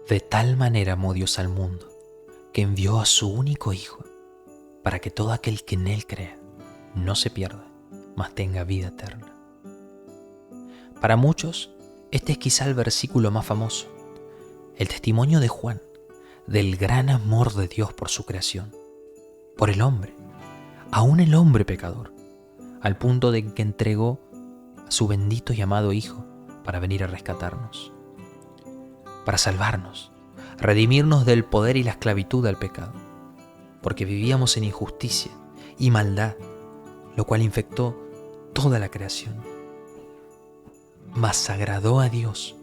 De tal manera amó Dios al mundo, que envió a su único Hijo, para que todo aquel que en Él crea no se pierda, mas tenga vida eterna. Para muchos, este es quizá el versículo más famoso, el testimonio de Juan, del gran amor de Dios por su creación, por el hombre, aún el hombre pecador, al punto de que entregó a su bendito y amado Hijo para venir a rescatarnos, para salvarnos, redimirnos del poder y la esclavitud al pecado, porque vivíamos en injusticia y maldad, lo cual infectó toda la creación. Mas agradó a Dios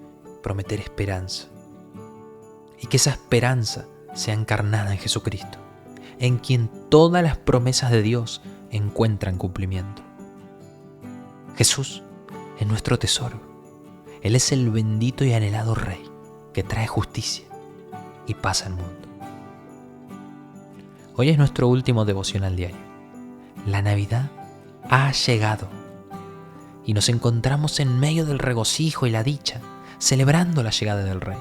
prometer esperanza, y que esa esperanza sea encarnada en Jesucristo, en quien todas las promesas de Dios encuentran cumplimiento. Jesús es nuestro tesoro. Él es el bendito y anhelado Rey que trae justicia y paz al mundo. Hoy es nuestro último devocional diario. La Navidad ha llegado y nos encontramos en medio del regocijo y la dicha, celebrando la llegada del Rey.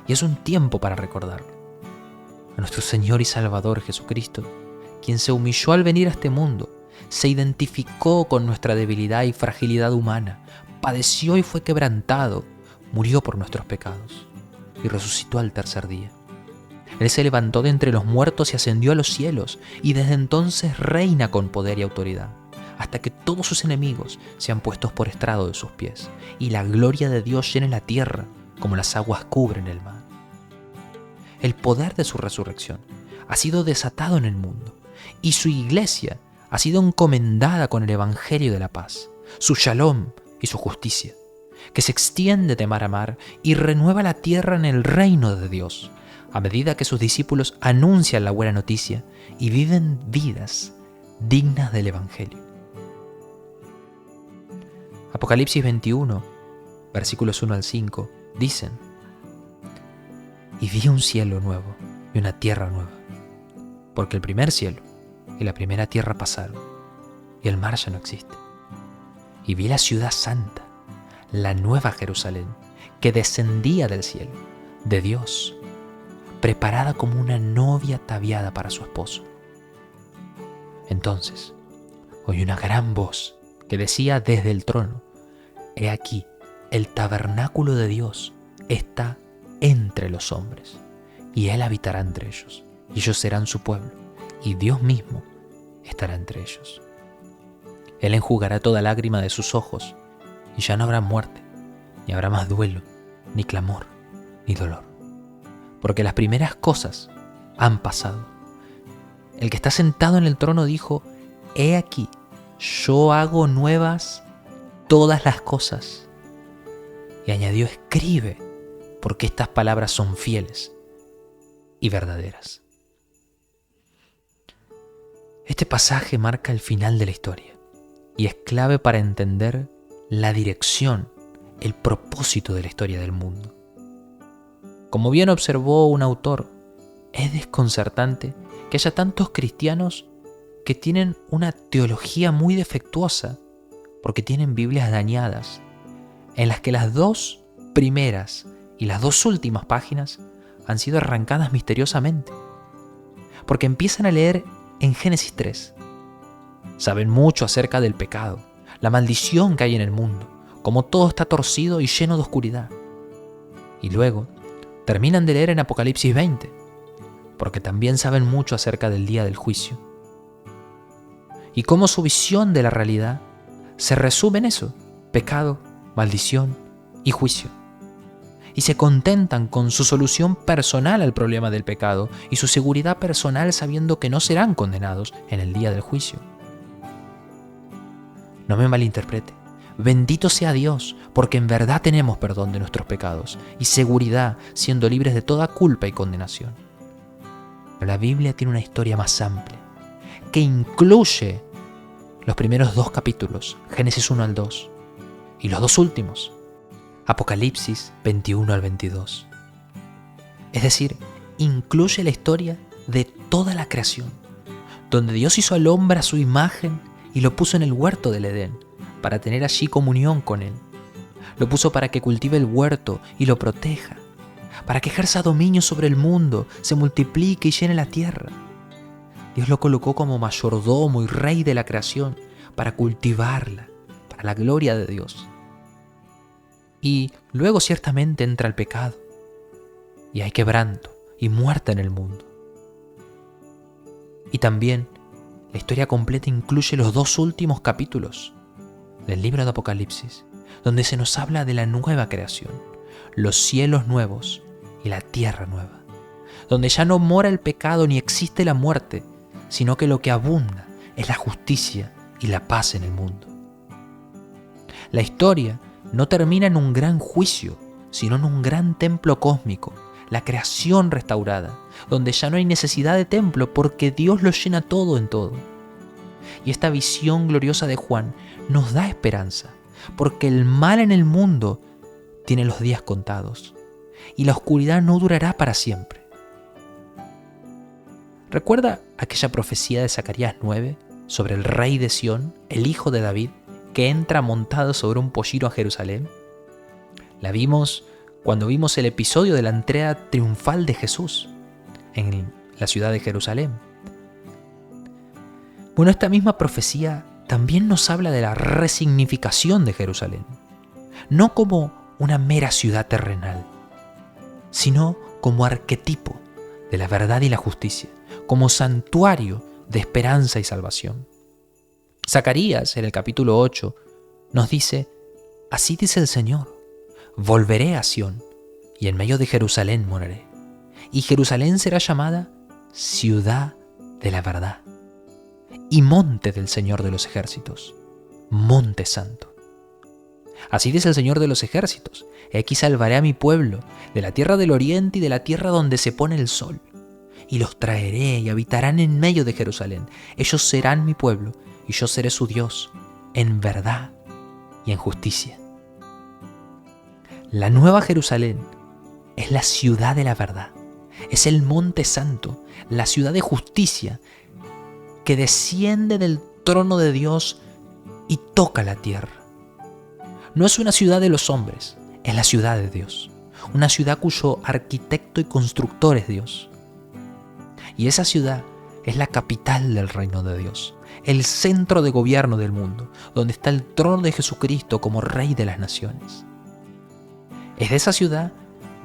Y es un tiempo para recordarlo. A nuestro Señor y Salvador Jesucristo, quien se humilló al venir a este mundo, se identificó con nuestra debilidad y fragilidad humana, padeció y fue quebrantado, murió por nuestros pecados y resucitó al tercer día. Él se levantó de entre los muertos y ascendió a los cielos, y desde entonces reina con poder y autoridad, hasta que todos sus enemigos sean puestos por estrado de sus pies, y la gloria de Dios llene la tierra como las aguas cubren el mar. El poder de su resurrección ha sido desatado en el mundo, y su iglesia ha sido encomendada con el evangelio de la paz, su shalom y su justicia, que se extiende de mar a mar y renueva la tierra en el reino de Dios, a medida que sus discípulos anuncian la buena noticia y viven vidas dignas del evangelio. Apocalipsis 21, versículos 1 al 5, dicen: y vi un cielo nuevo y una tierra nueva, porque el primer cielo y la primera tierra pasaron, y el mar ya no existe. Y vi la ciudad santa, la nueva Jerusalén, que descendía del cielo, de Dios, preparada como una novia ataviada para su esposo. Entonces oí una gran voz que decía desde el trono: he aquí, el tabernáculo de Dios está entre los hombres, y Él habitará entre ellos, y ellos serán su pueblo, y Dios mismo estará entre ellos. Él enjugará toda lágrima de sus ojos, y ya no habrá muerte, ni habrá más duelo, ni clamor, ni dolor, porque las primeras cosas han pasado. El que está sentado en el trono dijo: he aquí, yo hago nuevas todas las cosas. Y añadió: escribe, porque estas palabras son fieles y verdaderas. Este pasaje marca el final de la historia y es clave para entender la dirección, el propósito de la historia del mundo. Como bien observó un autor, es desconcertante que haya tantos cristianos que tienen una teología muy defectuosa porque tienen Biblias dañadas, en las que las 2 primeras y las 2 últimas páginas han sido arrancadas misteriosamente, porque empiezan a leer en Génesis 3. Saben mucho acerca del pecado, la maldición que hay en el mundo, cómo todo está torcido y lleno de oscuridad. Y luego terminan de leer en Apocalipsis 20, porque también saben mucho acerca del día del juicio. Y cómo su visión de la realidad se resume en eso: pecado, maldición y juicio. Y se contentan con su solución personal al problema del pecado y su seguridad personal sabiendo que no serán condenados en el día del juicio. No me malinterprete. Bendito sea Dios, porque en verdad tenemos perdón de nuestros pecados y seguridad, siendo libres de toda culpa y condenación. Pero la Biblia tiene una historia más amplia, que incluye los primeros 2 capítulos, Génesis 1 al 2, y los 2 últimos, Apocalipsis 21 al 22. Es decir, incluye la historia de toda la creación, donde Dios hizo al hombre a su imagen y lo puso en el huerto del Edén, para tener allí comunión con Él. Lo puso para que cultive el huerto y lo proteja, para que ejerza dominio sobre el mundo, se multiplique y llene la tierra. Dios lo colocó como mayordomo y rey de la creación para cultivarla, para la gloria de Dios. Y luego ciertamente entra el pecado, y hay quebranto y muerte en el mundo. Y también la historia completa incluye los 2 últimos capítulos del libro de Apocalipsis, donde se nos habla de la nueva creación, los cielos nuevos y la tierra nueva, donde ya no mora el pecado ni existe la muerte, sino que lo que abunda es la justicia y la paz en el mundo. La historia no termina en un gran juicio, sino en un gran templo cósmico, la creación restaurada, donde ya no hay necesidad de templo porque Dios lo llena todo en todo. Y esta visión gloriosa de Juan nos da esperanza, porque el mal en el mundo tiene los días contados y la oscuridad no durará para siempre. ¿Recuerda aquella profecía de Zacarías 9 sobre el rey de Sión, el hijo de David, que entra montado sobre un pollino a Jerusalén? La vimos cuando vimos el episodio de la entrega triunfal de Jesús en la ciudad de Jerusalén. Bueno, esta misma profecía también nos habla de la resignificación de Jerusalén, no como una mera ciudad terrenal, sino como arquetipo de la verdad y la justicia, como santuario de esperanza y salvación. Zacarías, en el capítulo 8, nos dice: así dice el Señor, volveré a Sión, y en medio de Jerusalén moraré, y Jerusalén será llamada ciudad de la verdad, y monte del Señor de los ejércitos, monte santo. Así dice el Señor de los ejércitos: he aquí salvaré a mi pueblo de la tierra del oriente y de la tierra donde se pone el sol, y los traeré y habitarán en medio de Jerusalén. Ellos serán mi pueblo, y yo seré su Dios, en verdad y en justicia. La nueva Jerusalén es la ciudad de la verdad, es el monte santo, la ciudad de justicia que desciende del trono de Dios y toca la tierra. No es una ciudad de los hombres, es la ciudad de Dios, una ciudad cuyo arquitecto y constructor es Dios. Y esa ciudad es la capital del reino de Dios, el centro de gobierno del mundo, donde está el trono de Jesucristo como Rey de las naciones. Es de esa ciudad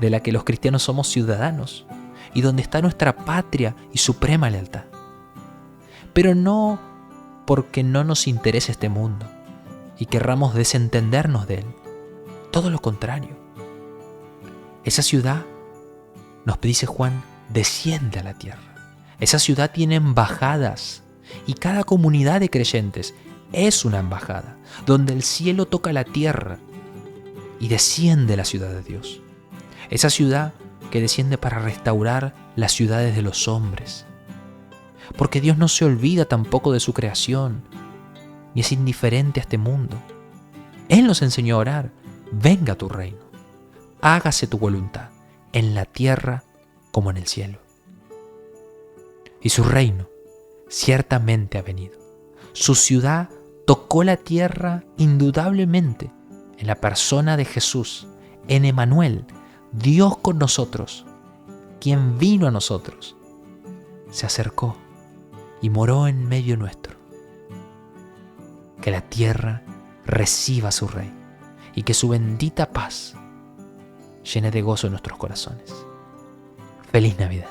de la que los cristianos somos ciudadanos y donde está nuestra patria y suprema lealtad. Pero no porque no nos interese este mundo y querramos desentendernos de él. Todo lo contrario. Esa ciudad, nos dice Juan, desciende a la tierra. Esa ciudad tiene embajadas y cada comunidad de creyentes es una embajada donde el cielo toca la tierra y desciende la ciudad de Dios. Esa ciudad que desciende para restaurar las ciudades de los hombres. Porque Dios no se olvida tampoco de su creación, ni es indiferente a este mundo. Él nos enseñó a orar: venga tu reino, hágase tu voluntad, en la tierra como en el cielo. Y su reino ciertamente ha venido. Su ciudad tocó la tierra indudablemente en la persona de Jesús, en Emmanuel, Dios con nosotros, quien vino a nosotros, se acercó y moró en medio nuestro. Que la tierra reciba a su Rey y que su bendita paz llene de gozo nuestros corazones. Feliz Navidad.